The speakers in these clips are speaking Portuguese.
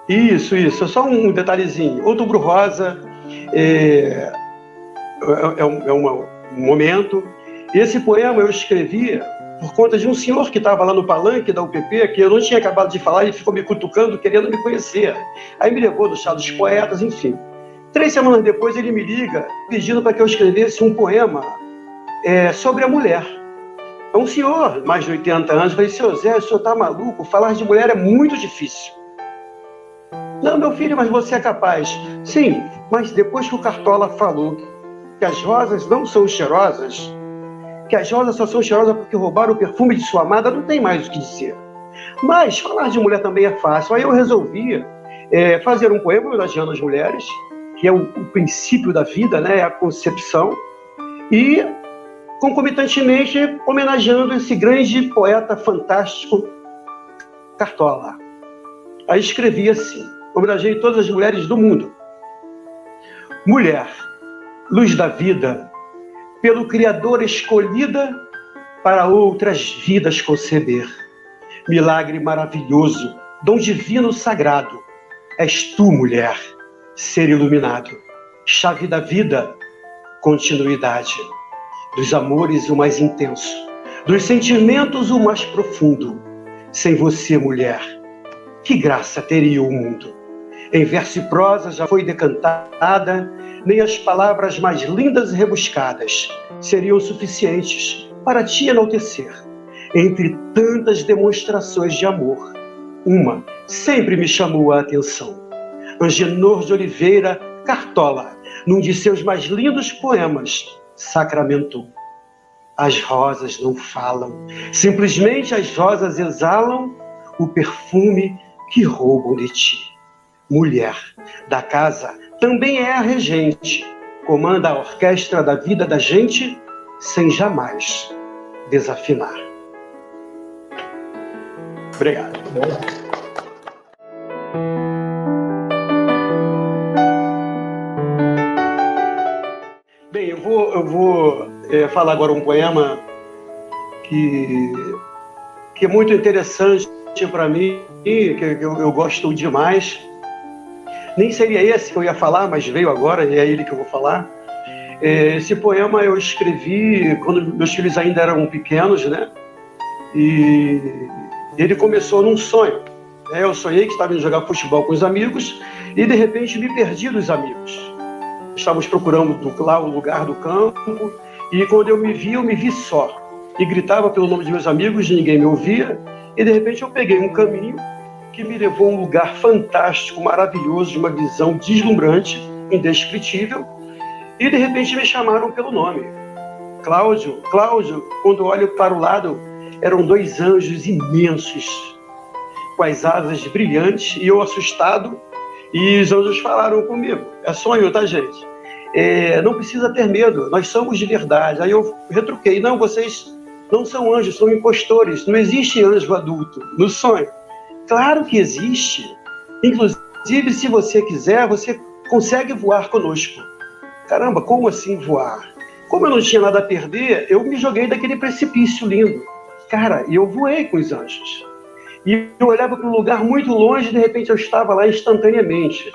Isso. Só um detalhezinho. Outubro Rosa é, um momento. Esse poema eu escrevi por conta de um senhor que estava lá no palanque da UPP, que eu não tinha acabado de falar, e ficou me cutucando, querendo me conhecer. Aí me levou do chá dos poetas, enfim. 3 semanas depois ele me liga, pedindo para que eu escrevesse um poema sobre a mulher. É um senhor, mais de 80 anos. Eu falei: seu Zé, o senhor está maluco? Falar de mulher é muito difícil. Não, meu filho, mas você é capaz. Sim, mas depois que o Cartola falou que as rosas não são cheirosas, que as rosas só são cheirosas porque roubaram o perfume de sua amada, não tem mais o que dizer. Mas falar de mulher também é fácil. Aí eu resolvi fazer um poema homenageando as mulheres, que é o princípio da vida, né? A concepção, e concomitantemente homenageando esse grande poeta fantástico, Cartola. Aí escrevi assim: homenageei todas as mulheres do mundo. Mulher, luz da vida, pelo Criador escolhida para outras vidas conceber. Milagre maravilhoso, dom divino sagrado, és tu, mulher, ser iluminado. Chave da vida, continuidade. Dos amores o mais intenso, dos sentimentos o mais profundo. Sem você, mulher, que graça teria o mundo? Em verso e prosa já foi decantada, nem as palavras mais lindas e rebuscadas seriam suficientes para te enaltecer. Entre tantas demonstrações de amor, uma sempre me chamou a atenção. Angenor de Oliveira Cartola, num de seus mais lindos poemas, sacramentou: as rosas não falam, simplesmente as rosas exalam o perfume que roubam de ti. Mulher da casa também é a regente, comanda a orquestra da vida da gente sem jamais desafinar. Obrigado. Bem, eu vou falar agora um poema que é muito interessante para mim, que eu gosto demais. Nem seria esse que eu ia falar, mas veio agora e é ele que eu vou falar. Esse poema eu escrevi quando meus filhos ainda eram pequenos, né? E ele começou num sonho. Eu sonhei que estava indo jogar futebol com os amigos e de repente me perdi dos amigos. Estávamos procurando lá o lugar do campo e quando eu me vi só. E gritava pelo nome de meus amigos, ninguém me ouvia. E de repente eu peguei um caminho que me levou a um lugar fantástico, maravilhoso, de uma visão deslumbrante, indescritível. E de repente me chamaram pelo nome. Cláudio. Quando olho para o lado, eram 2 anjos imensos, com as asas brilhantes, e eu assustado. E os anjos falaram comigo: é sonho, tá, gente? Não precisa ter medo, nós somos de verdade. Aí eu retruquei: não, vocês não são anjos, são impostores. Não existe anjo adulto no sonho. Claro que existe. Inclusive, se você quiser, você consegue voar conosco. Caramba, como assim voar? Como eu não tinha nada a perder, eu me joguei daquele precipício lindo. Cara, e eu voei com os anjos. E eu olhava para um lugar muito longe e de repente eu estava lá instantaneamente.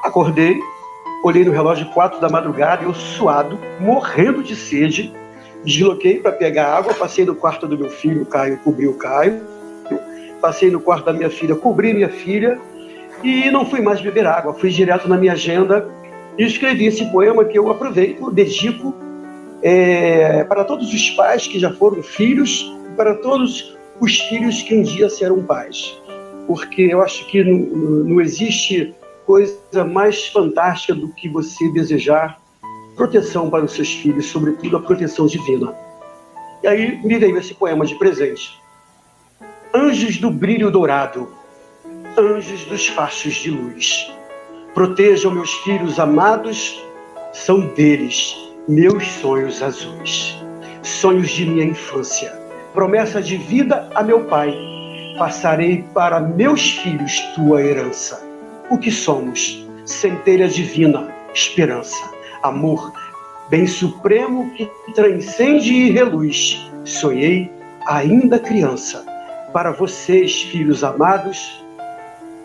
Acordei, olhei no relógio 4 da madrugada, eu suado, morrendo de sede, desloquei para pegar água, passei no quarto do meu filho, o Caio, cobri o Caio, passei no quarto da minha filha, cobri minha filha e não fui mais beber água, fui direto na minha agenda e escrevi esse poema que eu aproveito, dedico para todos os pais que já foram filhos e para todos os filhos que um dia serão pais. Porque eu acho que não existe coisa mais fantástica do que você desejar proteção para os seus filhos, sobretudo a proteção divina. E aí me veio esse poema de presente. Anjos do brilho dourado, anjos dos fachos de luz, protejam meus filhos amados, são deles meus sonhos azuis. Sonhos de minha infância, promessa de vida a meu pai, passarei para meus filhos tua herança. O que somos? Centelha divina, esperança, amor, bem supremo que transcende e reluz. Sonhei ainda criança, para vocês, filhos amados,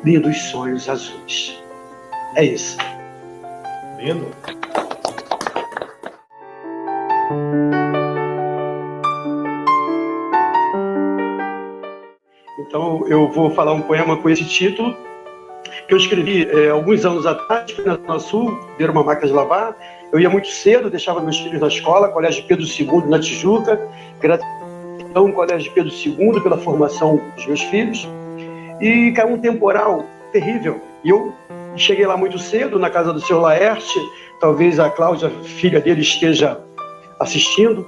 lindos sonhos azuis. É isso. Lindo. Então, eu vou falar um poema com esse título, que eu escrevi alguns anos atrás, na Zona Sul, ver uma máquina de lavar. Eu ia muito cedo, deixava meus filhos na escola, Colégio Pedro II, na Tijuca. Gratidão, Colégio Pedro II, pela formação dos meus filhos. E caiu um temporal terrível. E eu cheguei lá muito cedo, na casa do seu Laerte. Talvez a Cláudia, filha dele, esteja assistindo.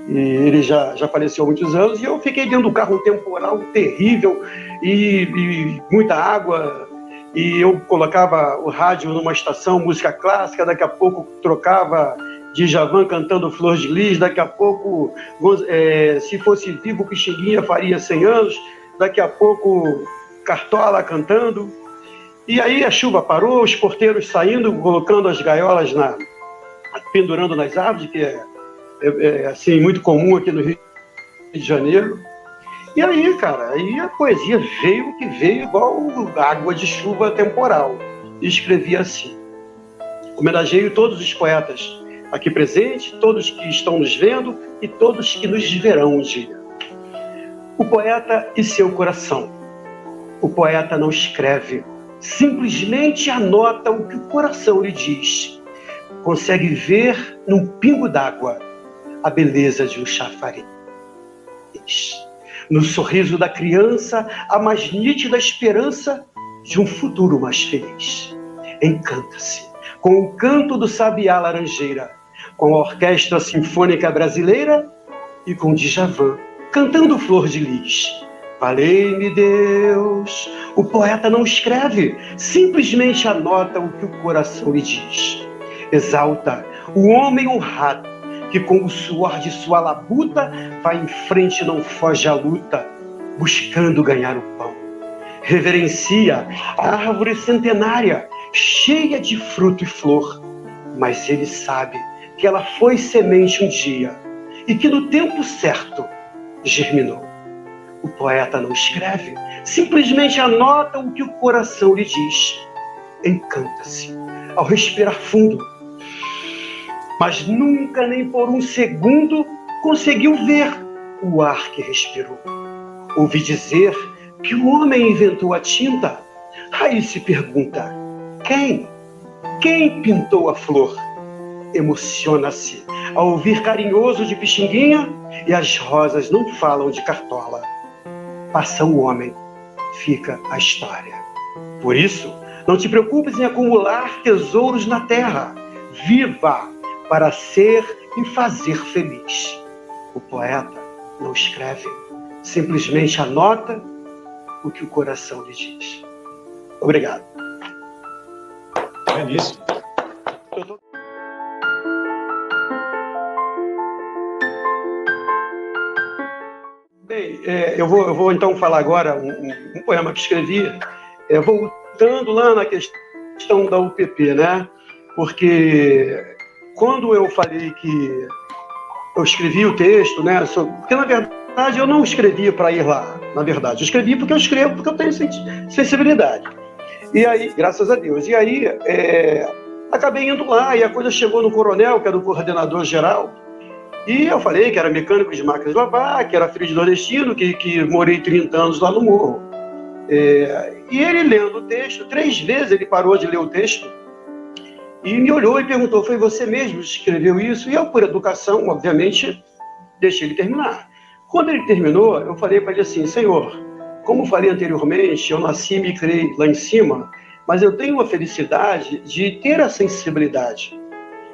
E ele já faleceu há muitos anos. E eu fiquei dentro do carro, um temporal terrível e muita água. E eu colocava o rádio numa estação, música clássica, daqui a pouco trocava Djavan cantando Flor de Lis, daqui a pouco, se fosse vivo, Pixinguinha faria 100 anos, daqui a pouco Cartola cantando. E aí a chuva parou, os porteiros saindo, colocando as gaiolas, pendurando nas árvores, que é assim, muito comum aqui no Rio de Janeiro. E aí, cara, aí a poesia veio que veio igual água de chuva temporal. E escrevi assim: homenageio todos os poetas aqui presentes, todos que estão nos vendo e todos que nos verão um dia. O poeta e seu coração. O poeta não escreve, simplesmente anota o que o coração lhe diz. Consegue ver num pingo d'água a beleza de um chafariz. No sorriso da criança, a mais nítida esperança de um futuro mais feliz. Encanta-se com o canto do sabiá laranjeira, com a Orquestra Sinfônica Brasileira e com Djavan cantando Flor de Lis. Valei-me Deus, o poeta não escreve, simplesmente anota o que o coração lhe diz. Exalta o homem honrado, que com o suor de sua labuta vai em frente e não foge à luta, buscando ganhar o pão. Reverencia a árvore centenária, cheia de fruto e flor, mas ele sabe que ela foi semente um dia e que no tempo certo germinou. O poeta não escreve, simplesmente anota o que o coração lhe diz. Encanta-se ao respirar fundo, mas nunca nem por um segundo conseguiu ver o ar que respirou. Ouvi dizer que o homem inventou a tinta. Aí se pergunta, quem? Quem pintou a flor? Emociona-se ao ouvir carinhoso de Pixinguinha e as rosas não falam de Cartola. Passa o homem, fica a história. Por isso, não te preocupes em acumular tesouros na terra. Viva para ser e fazer feliz. O poeta não escreve, simplesmente anota o que o coração lhe diz. Obrigado. É nisso. Bem, eu vou então falar agora um poema que escrevi, voltando lá na questão da UPP, né? Porque quando eu falei que eu escrevi o texto, né? Porque na verdade eu não escrevi para ir lá, na verdade. Eu escrevi porque eu escrevo, porque eu tenho sensibilidade. E aí, graças a Deus. E aí, acabei indo lá e a coisa chegou no coronel, que era o coordenador geral. E eu falei que era mecânico de máquinas de lavar, que era filho de nordestino, que morei 30 anos lá no Morro. E ele lendo o texto, 3 vezes ele parou de ler o texto e me olhou e perguntou, foi você mesmo que escreveu isso? E eu, por educação, obviamente, deixei ele terminar. Quando ele terminou, eu falei para ele assim, senhor, como falei anteriormente, eu nasci e me criei lá em cima, mas eu tenho a felicidade de ter a sensibilidade.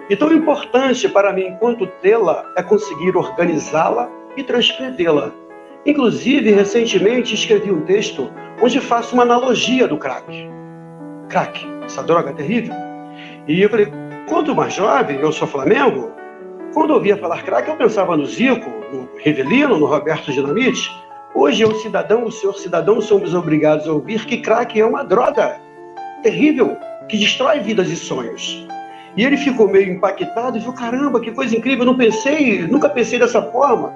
E tão importante para mim quanto tê-la é conseguir organizá-la e transcrevê-la. Inclusive, recentemente escrevi um texto onde faço uma analogia do crack. Crack, essa droga terrível. E eu falei, quando mais jovem, eu sou Flamengo, quando eu ouvia falar crack, eu pensava no Zico, no Rivelino, no Roberto Dinamite. Hoje eu, cidadão, o senhor cidadão, somos obrigados a ouvir que crack é uma droga terrível, que destrói vidas e sonhos. E ele ficou meio impactado e falou, caramba, que coisa incrível, eu nunca pensei dessa forma.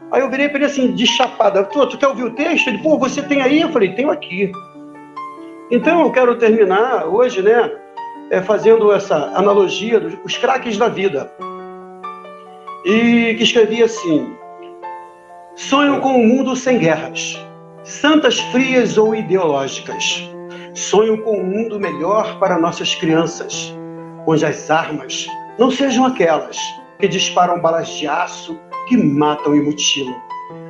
Aí eu virei para ele assim, de chapada, tu quer ouvir o texto? Ele, pô, você tem aí? Eu falei, tenho aqui. Então eu quero terminar hoje, né, fazendo essa analogia dos craques da vida. E que escrevia assim: sonho com um mundo sem guerras, santas, frias ou ideológicas. Sonho com um mundo melhor para nossas crianças, onde as armas não sejam aquelas que disparam balas de aço, que matam e mutilam,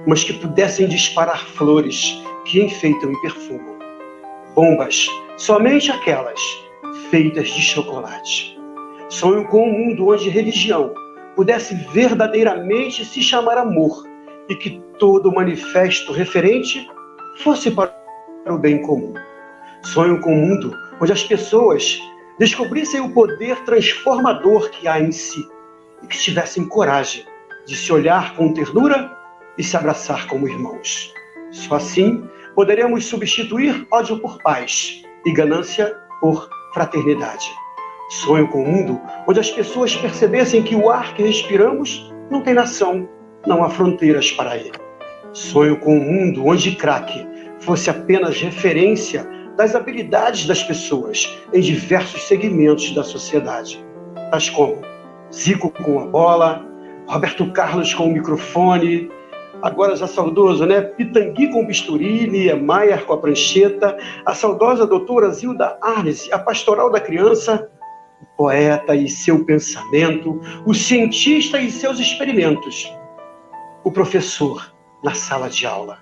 mas que pudessem disparar flores que enfeitam e perfumam. Bombas, somente aquelas feitas de chocolate. Sonho com um mundo onde religião pudesse verdadeiramente se chamar amor e que todo manifesto referente fosse para o bem comum. Sonho com um mundo onde as pessoas descobrissem o poder transformador que há em si e que tivessem coragem de se olhar com ternura e se abraçar como irmãos. Só assim poderemos substituir ódio por paz e ganância por fraternidade. Sonho com um mundo onde as pessoas percebessem que o ar que respiramos não tem nação, não há fronteiras para ele. Sonho com um mundo onde craque fosse apenas referência das habilidades das pessoas em diversos segmentos da sociedade, tais como Zico com a bola, Roberto Carlos com o microfone, agora já saudoso, né? Pitangui com o bisturi, Niemeyer com a prancheta, a saudosa doutora Zilda Arnes, a pastoral da criança, o poeta e seu pensamento, o cientista e seus experimentos, o professor na sala de aula.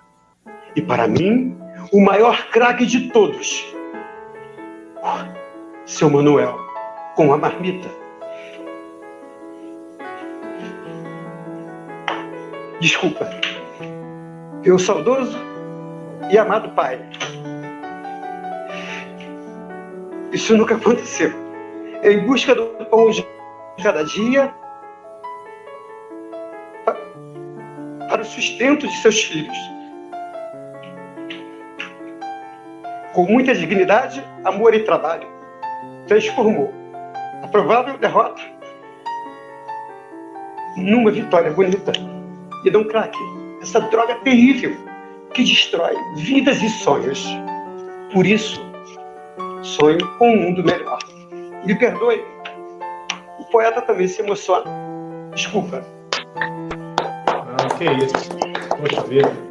E para mim, o maior craque de todos, seu Manuel, com a marmita. Desculpa, meu saudoso e amado pai. Isso nunca aconteceu. Em busca do pão de cada dia, para o sustento de seus filhos. Com muita dignidade, amor e trabalho, transformou a provável derrota numa vitória bonita. E não craque, essa droga terrível que destrói vidas e sonhos. Por isso, sonho com um mundo melhor. Me perdoe, o poeta também se emociona. Desculpa. Que isso. Poxa vida.